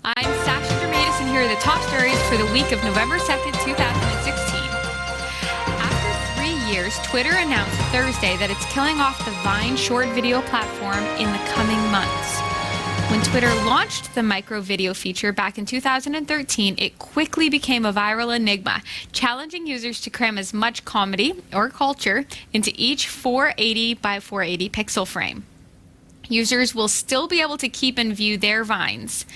I'm Sasha Dermatis, and here are the top stories for the week of November 2nd, 2016. After 3 years, Twitter announced Thursday that it's killing off the Vine short video platform in the coming months. When Twitter launched the micro video feature back in 2013, it quickly became a viral enigma, challenging users to cram as much comedy or culture into each 480 by 480 pixel frame. Users will still be able to keep and view their Vines.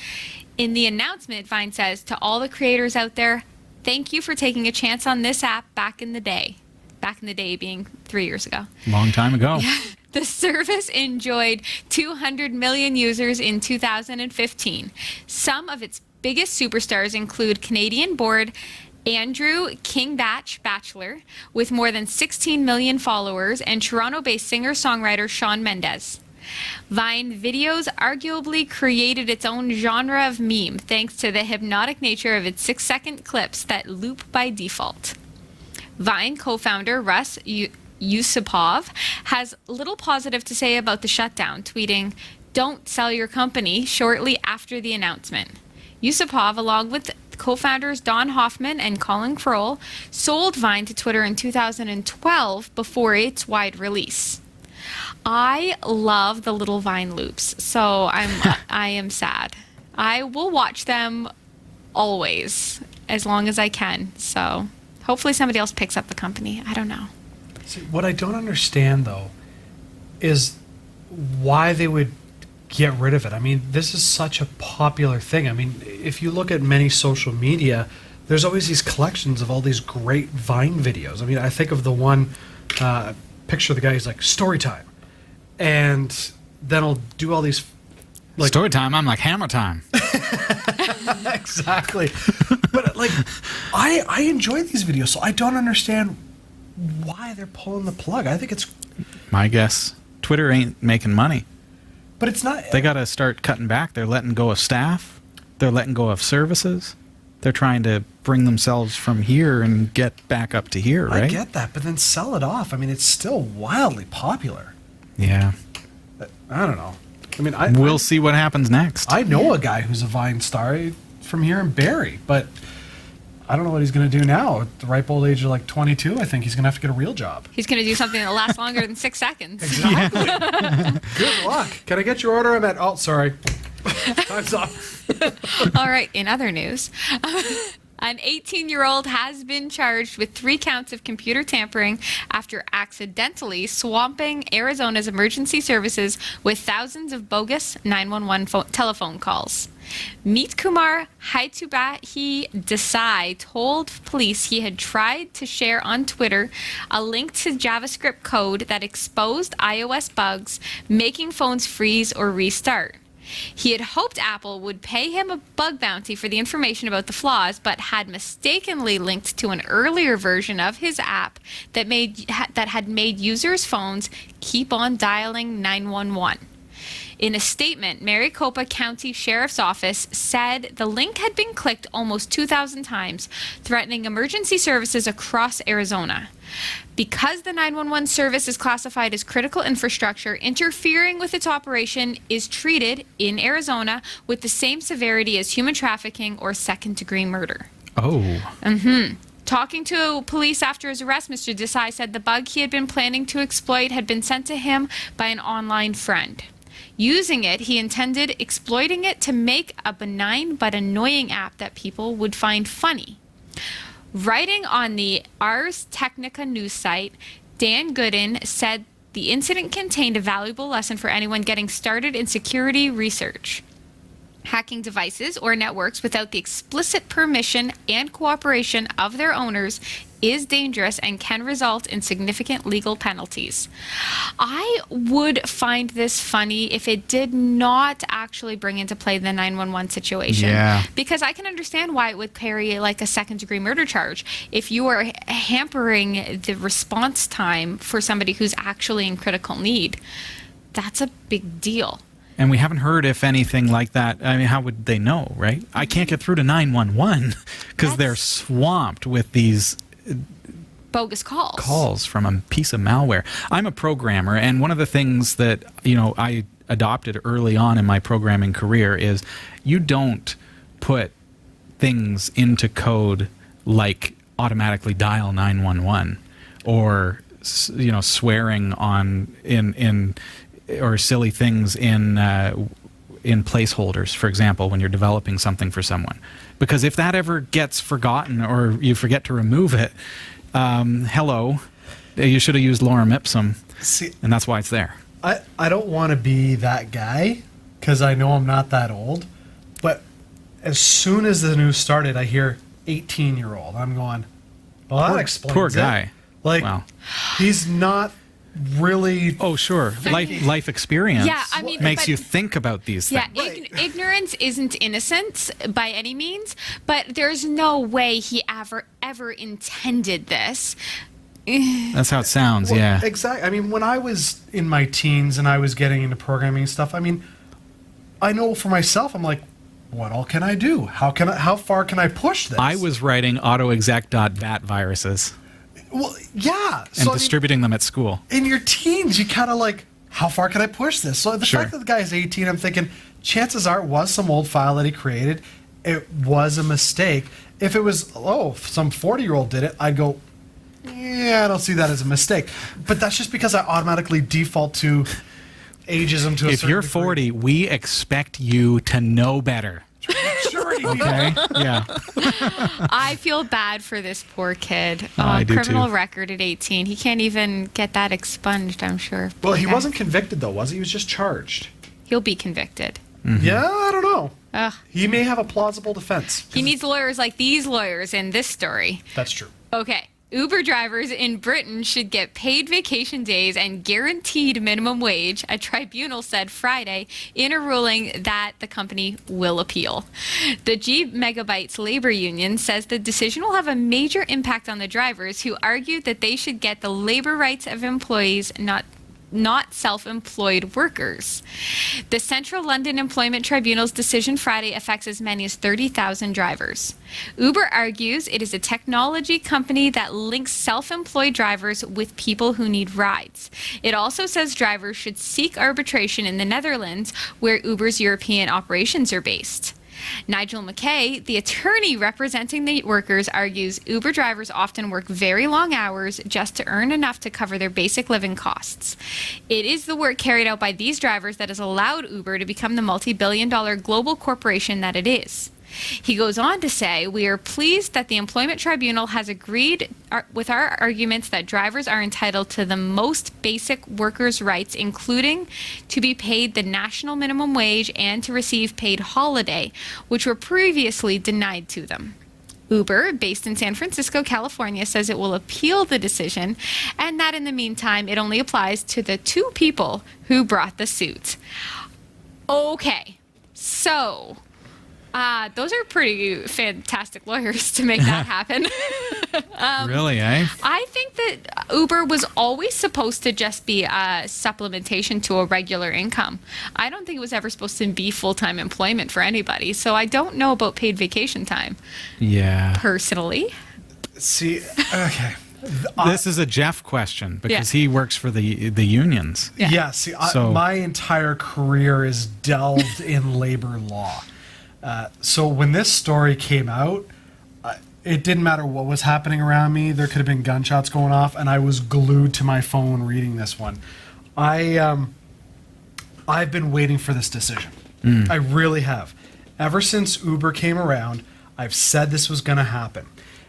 In the announcement, Vine says to all the creators out there, thank you for taking a chance on this app back in the day. Back in the day being 3 years ago. Long time ago. The service enjoyed 200 million users in 2015. Some of its biggest superstars include Canadian-born Andrew King Bachelor, with more than 16 million followers, and Toronto-based singer-songwriter Shawn Mendes. Vine videos arguably created its own genre of meme thanks to the hypnotic nature of its 6-second clips that loop by default. Vine co-founder Russ Yusupov has little positive to say about the shutdown, tweeting, "Don't sell your company," shortly after the announcement. Yusupov, along with co-founders Don Hoffman and Colin Kroll, sold Vine to Twitter in 2012 before its wide release. I love the little Vine loops, so I am sad. I will watch them always, as long as I can. So hopefully somebody else picks up the company. I don't know. See, what I don't understand, though, is why they would get rid of it. I mean, this is such a popular thing. I mean, if you look at many social media, there's always these collections of all these great Vine videos. I mean, I think of the one picture of the guy who's like, story time. And then I'll do all these... Like, story time, I'm like hammer time. Exactly. But, like, I enjoy these videos, so I don't understand why they're pulling the plug. I think it's... My guess, Twitter ain't making money. But it's not... They got to start cutting back. They're letting go of staff. They're letting go of services. They're trying to bring themselves from here and get back up to here, right? I get that, but then sell it off. I mean, it's still wildly popular. Yeah. I don't know. I mean, we'll see what happens next. I know a guy who's a Vine star from here in Barrie, but I don't know what he's going to do now. At the ripe old age of like 22, I think he's going to have to get a real job. He's going to do something that lasts longer than 6 seconds. Exactly. Good luck. Can I get your order? I'm at... Oh, sorry. Time's up. All right, in other news... An 18-year-old has been charged with 3 counts of computer tampering after accidentally swamping Arizona's emergency services with thousands of bogus 911 telephone calls. Meet Kumar Haitubahi Desai told police he had tried to share on Twitter a link to JavaScript code that exposed iOS bugs, making phones freeze or restart. He had hoped Apple would pay him a bug bounty for the information about the flaws, but had mistakenly linked to an earlier version of his app that had made users' phones keep on dialing 911. In a statement, Maricopa County Sheriff's Office said the link had been clicked almost 2,000 times, threatening emergency services across Arizona. Because the 911 service is classified as critical infrastructure, interfering with its operation is treated in Arizona with the same severity as human trafficking or second-degree murder. Oh. Talking to police after his arrest, Mr. Desai said the bug he had been planning to exploit had been sent to him by an online friend. Using it, he intended exploiting it to make a benign but annoying app that people would find funny. Writing on the Ars Technica news site, Dan Gooden said the incident contained a valuable lesson for anyone getting started in security research. Hacking devices or networks without the explicit permission and cooperation of their owners is dangerous and can result in significant legal penalties. I would find this funny if it did not actually bring into play the 911 situation. Yeah. Because I can understand why it would carry like a second-degree murder charge. If you are hampering the response time for somebody who's actually in critical need, that's a big deal. And we haven't heard if anything like that. I mean, how would they know, right? I can't get through to 911 because they're swamped with these bogus calls. Calls from a piece of malware. I'm a programmer, and one of the things that I adopted early on in my programming career is you don't put things into code like automatically dial 911 or swearing or silly things in placeholders, for example, when you're developing something for someone. Because if that ever gets forgotten or you forget to remove it, hello, you should have used lorem ipsum, and that's why it's there. I don't want to be that guy because I know I'm not that old, but as soon as the news started, I hear 18-year-old. I'm going, well, that explains Poor it. guy. Like, Wow. he's not really... Oh, sure. Life experience Yeah, I mean, makes but- you think about these Yeah, things. ignorance isn't innocence by any means, but there's no way he ever intended this. That's how it sounds, Well, yeah. Exactly. I mean, when I was in my teens and I was getting into programming and stuff, I mean, I know for myself, I'm like, what all can I do? How far can I push this? I was writing autoexec.bat viruses Well, yeah. and So, I mean, distributing them at school. in your teens, you kind of like, how far can I push this? So the Sure. fact that the guy's 18, I'm thinking, chances are it was some old file that he created. It was a mistake. If it was, some 40-year-old did it, I'd go, yeah, I don't see that as a mistake. But that's just because I automatically default to ageism to a If certain you're degree. 40, we expect you to know better. Maturity, Okay? Yeah. I feel bad for this poor kid. I do Criminal too. record at 18. He can't even get that expunged, I'm sure. Well, he Okay. wasn't convicted, though, was he? He was just charged. He'll be convicted. Yeah, I don't know. Ugh. He may have a plausible defense. He needs lawyers like these lawyers in this story. That's true. Okay. Uber drivers in Britain should get paid vacation days and guaranteed minimum wage, a tribunal said Friday in a ruling that the company will appeal. The G Megabytes labor union says the decision will have a major impact on the drivers who argued that they should get the labor rights of employees, not self-employed workers. The Central London Employment Tribunal's decision Friday affects as many as 30,000 drivers. Uber argues it is a technology company that links self-employed drivers with people who need rides. It also says drivers should seek arbitration in the Netherlands, where Uber's European operations are based. Nigel McKay, the attorney representing the workers, argues Uber drivers often work very long hours just to earn enough to cover their basic living costs. It is the work carried out by these drivers that has allowed Uber to become the multi-billion-dollar global corporation that it is. He goes on to say, we are pleased that the Employment Tribunal has agreed with our arguments that drivers are entitled to the most basic workers' rights, including to be paid the national minimum wage and to receive paid holiday, which were previously denied to them. Uber, based in San Francisco, California, says it will appeal the decision and that in the meantime it only applies to the two people who brought the suit. Okay, so... those are pretty fantastic lawyers to make that happen. Really, eh? I think that Uber was always supposed to just be a supplementation to a regular income. I don't think it was ever supposed to be full-time employment for anybody. So I don't know about paid vacation time, Yeah. personally. See, okay. This is a Jeff question because Yeah. he works for the unions. Yeah. Yeah, see, So- my entire career is delved in labor law. So when this story came out, it didn't matter what was happening around me. There could have been gunshots going off, and I was glued to my phone reading this one. I've been waiting for this decision. I really have. Ever since Uber came around, I've said this was going to happen.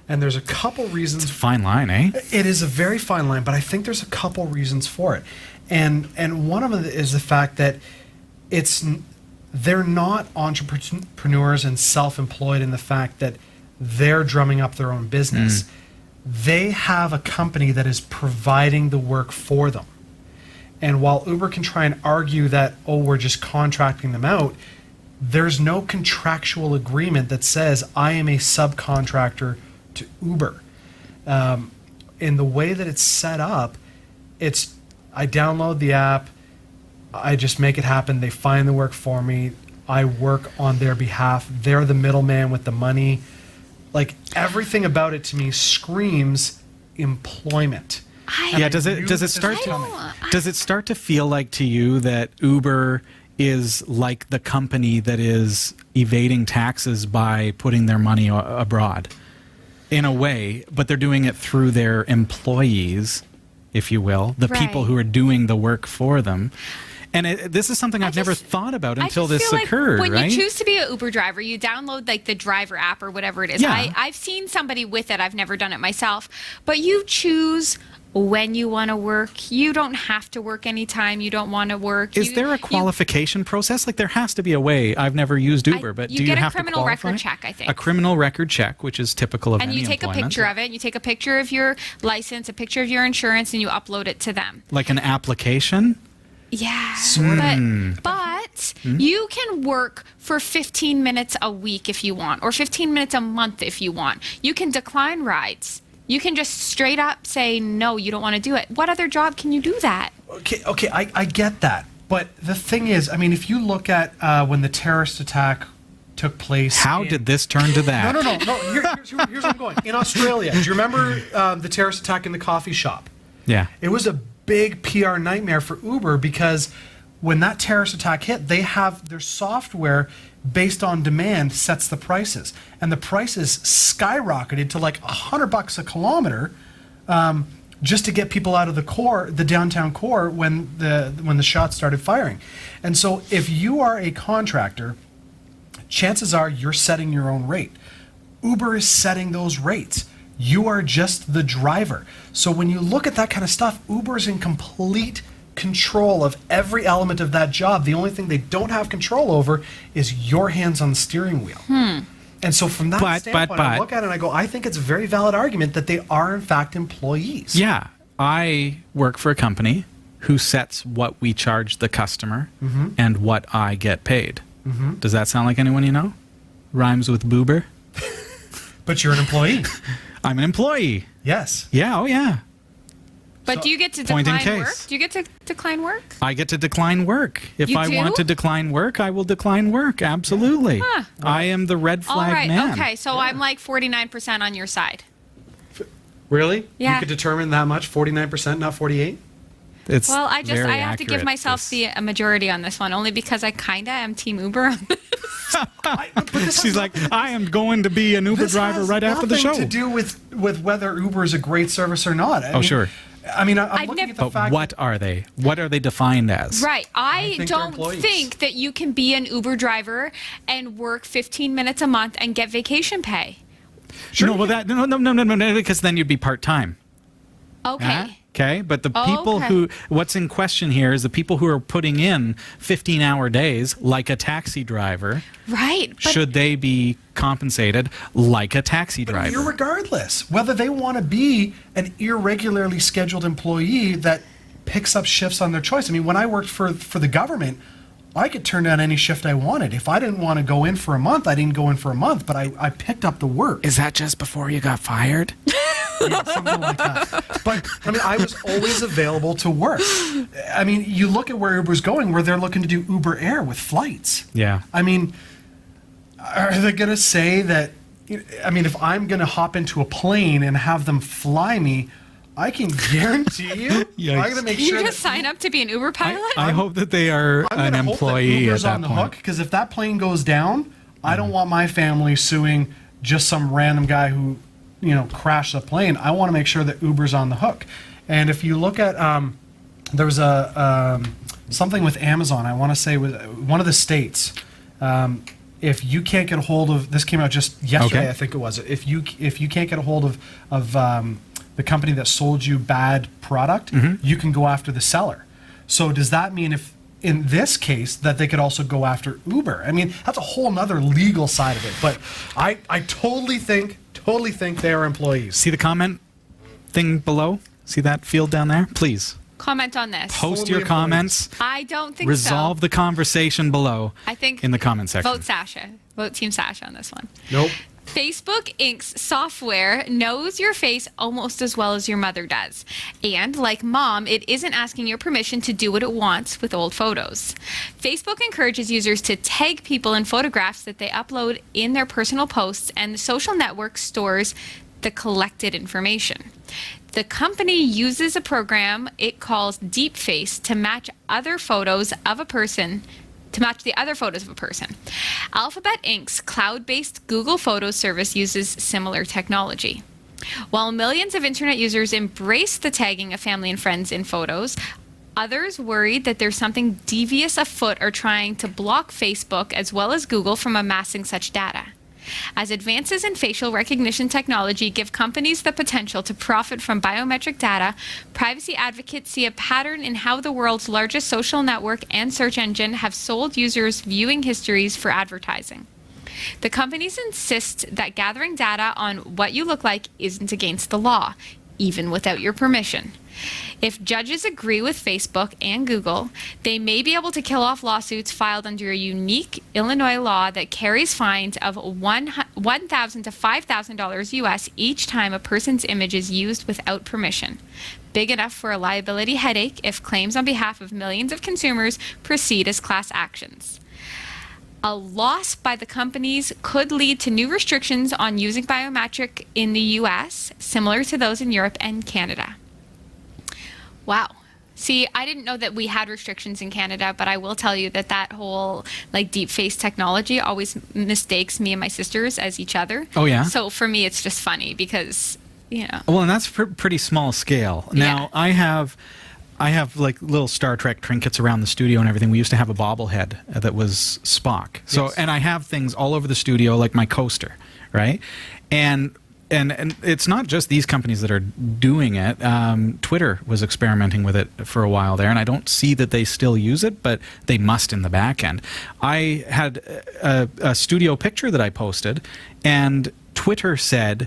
And there's a couple reasons. Fine line, eh? It is a very fine line, but I think there's a couple reasons for it. And one of them is the fact that they're not entrepreneurs and self-employed in the fact that they're drumming up their own business. They have a company that is providing the work for them. And while Uber can try and argue that, we're just contracting them out, there's no contractual agreement that says I am a subcontractor to Uber. In the way that it's set up, I download the app, I just make it happen. They find the work for me. I work on their behalf. They're the middleman with the money. Like, everything about it to me screams employment. Yeah, does it start to feel like to you that Uber is like the company that is evading taxes by putting their money abroad in a way, but they're doing it through their employees, if you will, the people Right. who are doing the work for them. And this is something I've never thought about until I just this feel like occurred, when right? you choose to be an Uber driver, you download like the driver app or whatever it is. Yeah. I've seen somebody with it. I've never done it myself. But you choose when you want to work. You don't have to work anytime you don't want to work. Is there a qualification process? Like there has to be a way. I've never used Uber, but you do you get a have to criminal qualify? record check, I think. A criminal record check, which is typical of And any you take a employment. picture of it. You take a picture of your license, a picture of your insurance, and you upload it to them. Like an application? Yeah. Hmm. But you can work for 15 minutes a week if you want, or 15 minutes a month if you want. You can decline rides. You can just straight up say, no, you don't want to do it. What other job can you do that? Okay, I get that. But the thing is, I mean, if you look at when the terrorist attack took place. How did this turn to that? No. Here's where I'm going. In Australia, do you remember the terrorist attack in the coffee shop? Yeah. It was a big PR nightmare for Uber because when that terrorist attack hit, they have their software based on demand sets the prices, and the prices skyrocketed to like $100 a kilometer, just to get people out of the downtown core when the shots started firing. And so, if you are a contractor, chances are you're setting your own rate. Uber is setting those rates. You are just the driver. So when you look at that kind of stuff, Uber's in complete control of every element of that job. The only thing they don't have control over is your hands on the steering wheel. And so from that standpoint, I look at it and I go, I think it's a very valid argument that they are in fact employees. Yeah. I work for a company who sets what we charge the customer and what I get paid. Does that sound like anyone you know? Rhymes with boober. But you're an employee. I'm an employee. Yes. Yeah, oh yeah. But do you get to Point in decline work? case. Do you get to decline work? I get to decline work. If You I do? want to decline work, I will decline work. Absolutely. Huh. I am the red All flag right. man. Okay. So I'm like 49% on your side. Really? Yeah. You could determine that much? 49%, not 48? It's Well, I very have to give accurate, myself this. a majority on this one, only because I kinda am Team Uber. She's like, I am going to be an Uber This driver has right after the show. nothing to do with whether Uber is a great service or not. I mean, sure. I mean, I'm I've looking nev- at the But fact. what are they? What are they defined as? Right. I think they're don't employees. think that you can be an Uber driver and work 15 minutes a month and get vacation pay. No, well, no, because then you'd be part time. Okay. Okay, but the Oh, people okay. what's in question here is the people who are putting in 15-hour days, like a taxi driver. Right. But Should they be compensated like a taxi driver? Irregardless, whether they want to be an irregularly scheduled employee that picks up shifts on their choice. I mean, when I worked for the government, I could turn down any shift I wanted. If I didn't want to go in for a month, I didn't go in for a month, but I picked up the work. Is that just before you got fired? Yeah, something like that. But I mean, I was always available to work. I mean, you look at where Uber's going, where they're looking to do Uber Air with flights. Yeah. I mean, are they going to say that? I mean, if I'm going to hop into a plane and have them fly me, I can guarantee you, I'm Yikes. going to make you sure just that sign up to be an Uber pilot? I hope that they are I'm an gonna hope that employee at Uber's that on the point. hook, because if that plane goes down, I don't want my family suing just some random guy who, crashed the plane. I want to make sure that Uber's on the hook. And if you look at, there was something with Amazon. I want to say with one of the states. If you can't get a hold of, this came out just yesterday, Okay. I think it was. If you can't get a hold of the company that sold you bad product, you can go after the seller. So does that mean if in this case that they could also go after Uber? I mean, that's a whole nother legal side of it. But I totally think they are employees. See the comment thing below? See that field down there? Please Comment on this. post Totally your employees. comments. I don't think Resolve so. the conversation below. I think in the comment section. Vote Sasha. Vote Team Sasha on this one. Nope. Facebook Inc.'s software knows your face almost as well as your mother does. And like mom, it isn't asking your permission to do what it wants with old photos. Facebook encourages users to tag people in photographs that they upload in their personal posts, and the social network stores the collected information. The company uses a program it calls DeepFace to match other photos of a person to match the other photos of a person. Alphabet Inc.'s cloud-based Google Photos service uses similar technology. While millions of internet users embrace the tagging of family and friends in photos, others worried that there's something devious afoot or trying to block Facebook as well as Google from amassing such data. As advances in facial recognition technology give companies the potential to profit from biometric data, privacy advocates see a pattern in how the world's largest social network and search engine have sold users viewing histories for advertising. The companies insist that gathering data on what you look like isn't against the law, even without your permission. If judges agree with Facebook and Google, they may be able to kill off lawsuits filed under a unique Illinois law that carries fines of $1,000 to $5,000 US each time a person's image is used without permission. Big enough for a liability headache if claims on behalf of millions of consumers proceed as class actions. A loss by the companies could lead to new restrictions on using biometric in the US, similar to those in Europe and Canada. Wow. See, I didn't know that we had restrictions in Canada, but I will tell you that that whole like deep face technology always mistakes me and my sisters as each other. Oh, yeah? So for me, it's just funny because, you know. Well, and that's pretty small scale. Now, Yeah. I have like little Star Trek trinkets around the studio and everything. We used to have a bobblehead that was Spock. So, Yes. and I have things all over the studio, like my coaster, right? And it's not just these companies that are doing it. Twitter was experimenting with it for a while there, and I don't see that they still use it, but they must in the back end. I had a studio picture that I posted, and Twitter said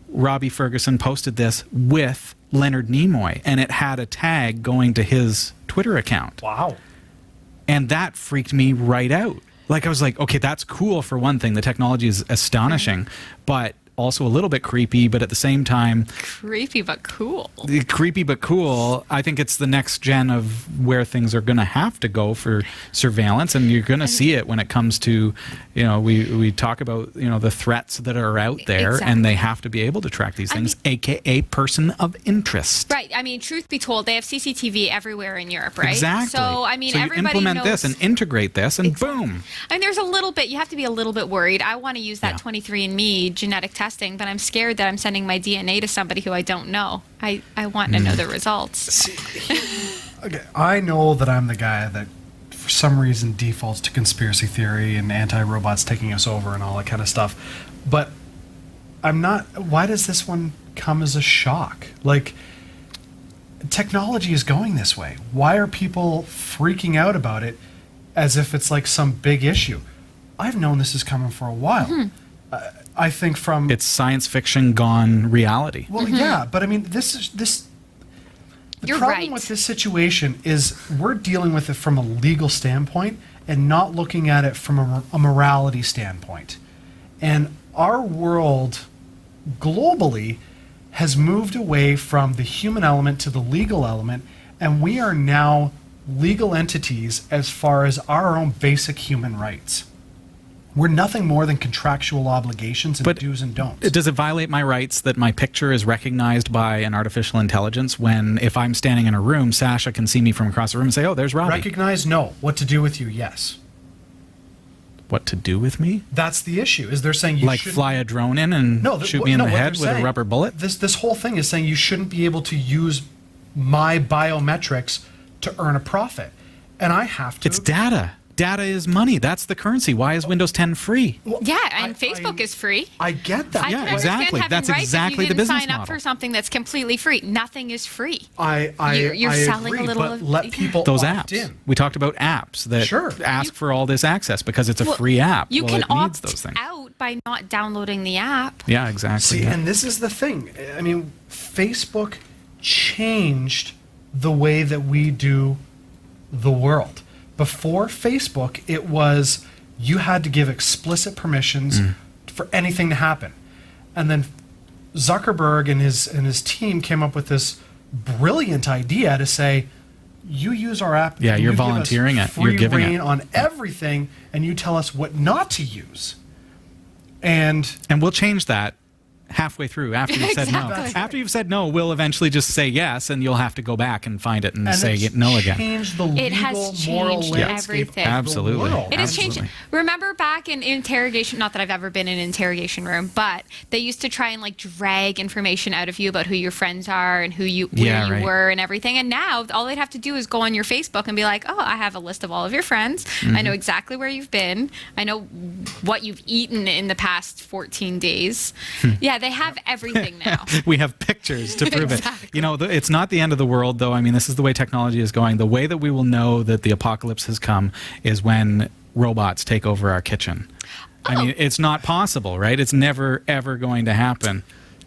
Robbie Ferguson posted this with Leonard Nimoy, and it had a tag going to his Twitter account. Wow. And that freaked me right out. Like, I was like, okay, that's cool for one thing. The technology is astonishing, but also a little bit creepy, but at the same time, Creepy but cool. creepy but cool. I think it's the next gen of where things are going to have to go for surveillance, and you're going to see it when it comes to, you know, we talk about, you know, the threats that are out there, and they have to be able to track these things, aka person of interest. Right. I mean, truth be told, they have CCTV everywhere in Europe, right? Exactly. So, I mean, so you everybody implement knows this and integrate this, and Exactly. boom. I mean, there's a little bit, you have to be a little bit worried. I want to use that Yeah. 23andMe genetic testing, but I'm scared that I'm sending my DNA to somebody who I don't know. I want to know the results. Okay, I know that I'm the guy that, for some reason, defaults to conspiracy theory and anti-robots taking us over and all that kind of stuff. But I'm not. Why does this one come as a shock? Like, technology is going this way. Why are people freaking out about it as if it's like some big issue? I've known this is coming for a while. I think from It's science fiction gone reality. well, yeah, but I mean, this. The You're problem right. with this situation is we're dealing with it from a legal standpoint and not looking at it from a morality standpoint. And our world globally has moved away from the human element to the legal element, and we are now legal entities as far as our own basic human rights. We're nothing more than contractual obligations and But do's and don'ts. Does it violate my rights that my picture is recognized by an artificial intelligence when, if I'm standing in a room, Sasha can see me from across the room and say, oh, there's Robbie. Recognize? No. What to do with you? Yes. What to do with me? That's the issue. Is they're saying you Like shouldn't- fly a drone in and No, shoot me in the what head they're with a saying- rubber bullet? This whole thing is saying you shouldn't be able to use my biometrics to earn a profit, and I have to. It's data. Data is money. That's the currency. Why is Windows 10 free? Well, Yeah, and I- Facebook is free. I get that. I Yeah, can understand exactly. having That's rights exactly if you the didn't business sign up model. for something that's completely free. Nothing is free. I You're selling a agree, little but of- let people Those opt apps. in. We talked about apps that Sure. ask for all this access because it's a Well, free app. You Well, can it needs opt those things. out by not downloading the app. Yeah, exactly. See, yeah. and this is the thing. I mean, Facebook changed the way that we do the world. Before Facebook, it was you had to give explicit permissions for anything to happen. And then Zuckerberg and his team came up with this brilliant idea to say, you use our app. Yeah, and you're you give us volunteering it. Free You're giving reign it. on everything, and you tell us what not to use. And And we'll change that halfway through after you've said no. Exactly. After you've said no, we'll eventually just say yes, and you'll have to go back and find it and, And say it's no again. changed the It has legal, moral changed landscape everything. of the Absolutely. world. It has changed. Absolutely. Remember back in interrogation, not that I've ever been in an interrogation room, but they used to try and like drag information out of you about who your friends are and where Yeah, you right. were and everything. And now all they'd have to do is go on your Facebook and be like, oh, I have a list of all of your friends. I know exactly where you've been. I know what you've eaten in the past 14 days. Yeah, they have everything now. We have pictures to prove Exactly. it. You know, it's not the end of the world, though. I mean, this is the way technology is going. The way that we will know that the apocalypse has come is when robots take over our kitchen. I mean, it's not possible, right? It's never, ever going to happen.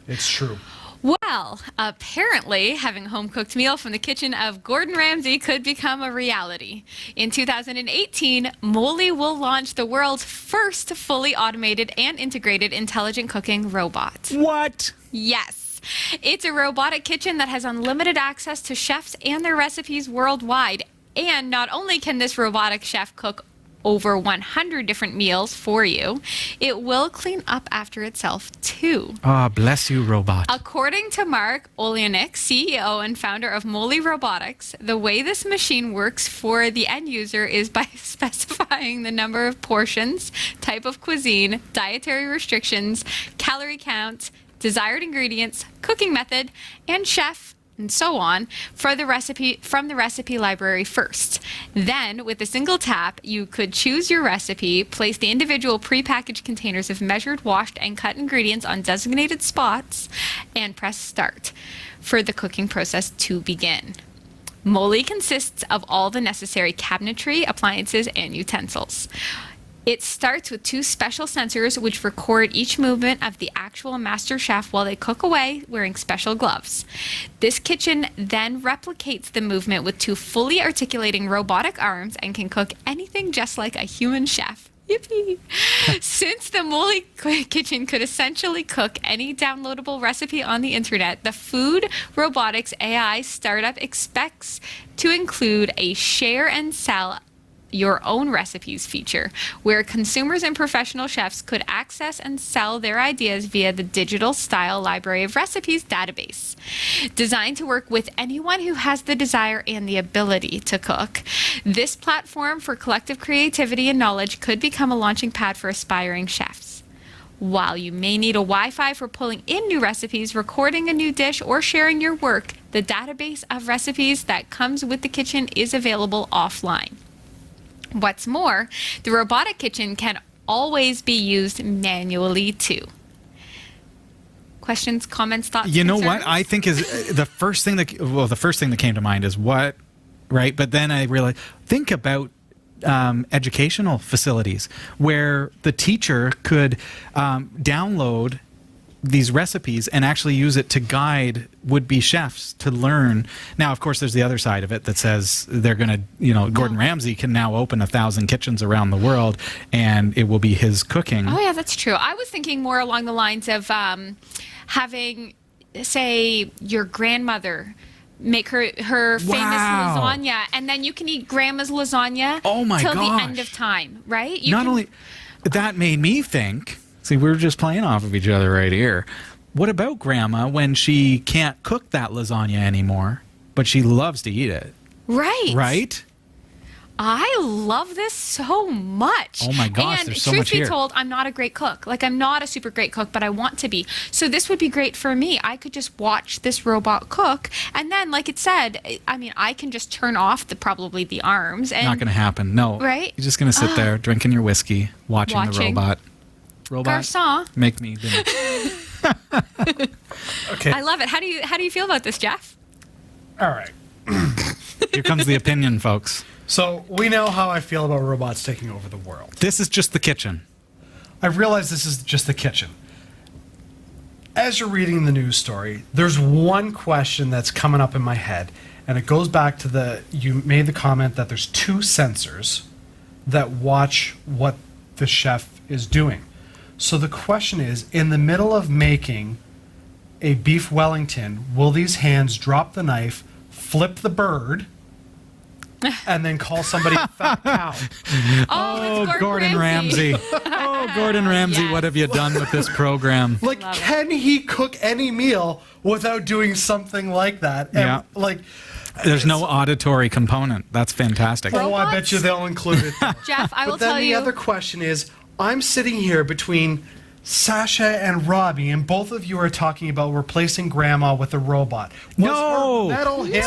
It's true. Well, apparently, having a home-cooked meal from the kitchen of Gordon Ramsay could become a reality. In 2018, Molly will launch the world's first fully automated and integrated intelligent cooking robot. What? Yes. It's a robotic kitchen that has unlimited access to chefs and their recipes worldwide. And not only can this robotic chef cook over 100 different meals for you, it will clean up after itself too. Oh, bless you, robot. According to Mark Olyanik, CEO and founder of Molly Robotics, the way this machine works for the end user is by specifying the number of portions, type of cuisine, dietary restrictions, calorie count, desired ingredients, cooking method, and chef, and so on, from the recipe library first. Then, with a single tap, you could choose your recipe, place the individual prepackaged containers of measured, washed, and cut ingredients on designated spots, and press start for the cooking process to begin. Molly consists of all the necessary cabinetry, appliances, and utensils. It starts with 2 special sensors which record each movement of the actual master chef while they cook away wearing special gloves. This kitchen then replicates the movement with 2 fully articulating robotic arms and can cook anything just like a human chef. Yippee! Since the Molly kitchen could essentially cook any downloadable recipe on the internet, the Food Robotics AI startup expects to include a share and sell your own recipes feature, where consumers and professional chefs could access and sell their ideas via the digital style library of recipes database. Designed to work with anyone who has the desire and the ability to cook, this platform for collective creativity and knowledge could become a launching pad for aspiring chefs. While you may need a Wi-Fi for pulling in new recipes, recording a new dish, or sharing your work, the database of recipes that comes with the kitchen is available offline. What's more, the robotic kitchen can always be used manually too. Questions, comments, thoughts? You know concerns? what? I think is the first thing that came to mind is what, right? But then I realized, think about educational facilities where the teacher could download these recipes and actually use it to guide would-be chefs to learn. Now, of course, there's the other side of it that says they're going to, Gordon Ramsay can now open 1,000 kitchens around the world and it will be his cooking. Oh, yeah, that's true. I was thinking more along the lines of having, say, your grandmother make her famous Wow. lasagna, and then you can eat grandma's lasagna Oh my till gosh. the end of time, right? Not only that made me think, see, we're just playing off of each other right here. What about grandma when she can't cook that lasagna anymore, but she loves to eat it, Right. right? I love this so much. Oh my gosh, and there's so truth much be here. told, I'm not a great cook. Like, I'm not a super great cook, but I want to be. So this would be great for me. I could just watch this robot cook, and then, like it said, I mean, I can just turn off probably the arms. And Not going to happen. No. Right? You're just going to sit there drinking your whiskey, watching the Watching. robot. Robot, Garçon. make me dinner. Okay. I love it. How do you feel about this, Jeff? All right. Here comes the opinion, folks. So we know how I feel about robots taking over the world. This is just the kitchen. I realize this is just the kitchen. As you're reading the news story, there's one question that's coming up in my head, and it goes back to you made the comment that there's 2 sensors that watch what the chef is doing. So the question is, in the middle of making a beef Wellington, will these hands drop the knife, flip the bird, and then call somebody a fat cow? Oh, it's Gordon Ramsay. Oh, Oh, Gordon Ramsay, Yes. what have you done with this program? Like, Love it. can he cook any meal without doing something like that? And, Yeah. like, There's no auditory component. That's fantastic. oh, I bet you they'll include it. Jeff, I will But then tell the you. other question is, I'm sitting here between Sasha and Robbie, and both of you are talking about replacing Grandma with a robot. Was No! her metal hip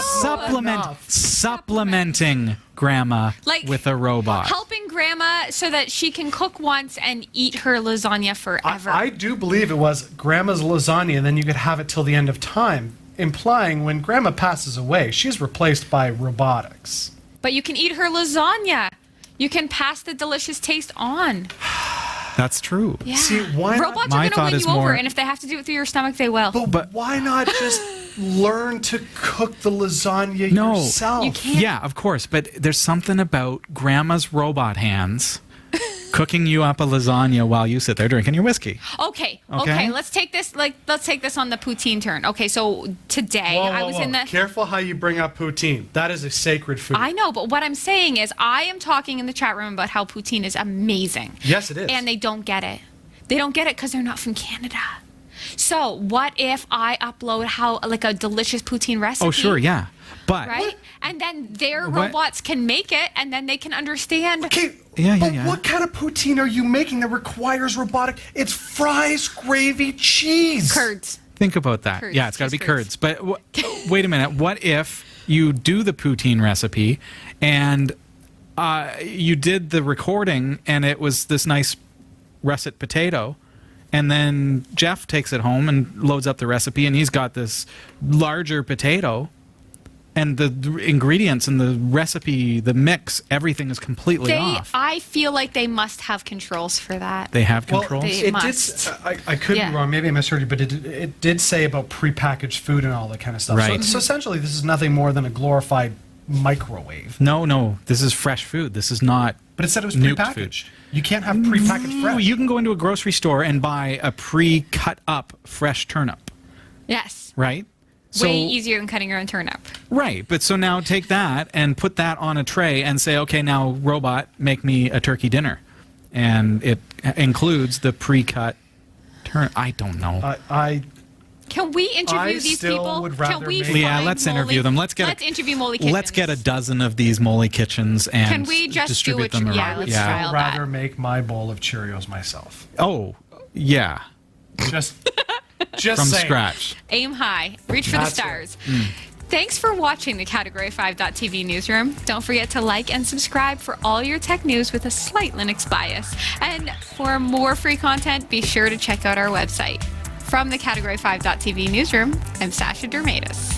Supplementing grandma Like, with a robot. helping grandma so that she can cook once and eat her lasagna forever. I do believe it was Grandma's lasagna, and then you could have it till the end of time, implying when Grandma passes away, she's replaced by robotics. But you can eat her lasagna. You can pass the delicious taste on. That's true. Yeah. See, why not- Robots My are going thought to win is you over, more- and if they have to do it through your stomach, they will. But why not just learn to cook the lasagna No. yourself? You can't. Yeah, of course. But there's something about grandma's robot hands cooking you up a lasagna while you sit there drinking your whiskey. Okay. Okay. Let's take this. Let's take this on the poutine turn. Okay. So today Whoa, I was whoa, in whoa. the. Careful how you bring up poutine. That is a sacred food. I know, but what I'm saying is, I am talking in the chat room about how poutine is amazing. Yes, it is. And they don't get it. They don't get it because they're not from Canada. So what if I upload how like a delicious poutine recipe? Oh, sure, yeah. But Right? And then their What? robots can make it, and then they can understand. Okay, Yeah, but yeah. what kind of poutine are you making that requires robotic? It's fries, gravy, cheese. Curds. think about that. Curds, Yeah, it's got to be cheese curds. curds. But wait a minute. What if you do the poutine recipe and you did the recording and it was this nice russet potato, and then Jeff takes it home and loads up the recipe and he's got this larger potato, and the ingredients and the recipe, the mix, everything is completely off. I feel like they must have controls for that. They have Well, controls. they- it must. did. I could Yeah. be wrong. Maybe I misheard you, but it did say about prepackaged food and all that kind of stuff. Right. So essentially, this is nothing more than a glorified microwave. No, this is fresh food. This is not. But it said it was Nuked prepackaged. You can't have prepackaged fresh. You can go into a grocery store and buy a pre-cut up fresh turnip, Yes. right? Way easier than cutting your own turnip. Right, but so now take that and put that on a tray and say, okay, now robot, make me a turkey dinner, and it includes the pre-cut turnip. I don't know. Can we interview I these still people? would Can rather we make- Yeah, find let's Molly- interview them. Let's interview Molly Kitchens. Let's get a dozen of these Molly Kitchens and Can we just distribute do it? them Yeah, around. let's yeah. try. I'd rather make my bowl of Cheerios myself. Oh, yeah, Just, just from saying. scratch. Aim high, reach for the That's stars. Thanks for watching the Category5.tv newsroom. Don't forget to like and subscribe for all your tech news with a slight Linux bias. And for more free content, be sure to check out our website. From the Category5.tv newsroom, I'm Sasha Dermatis.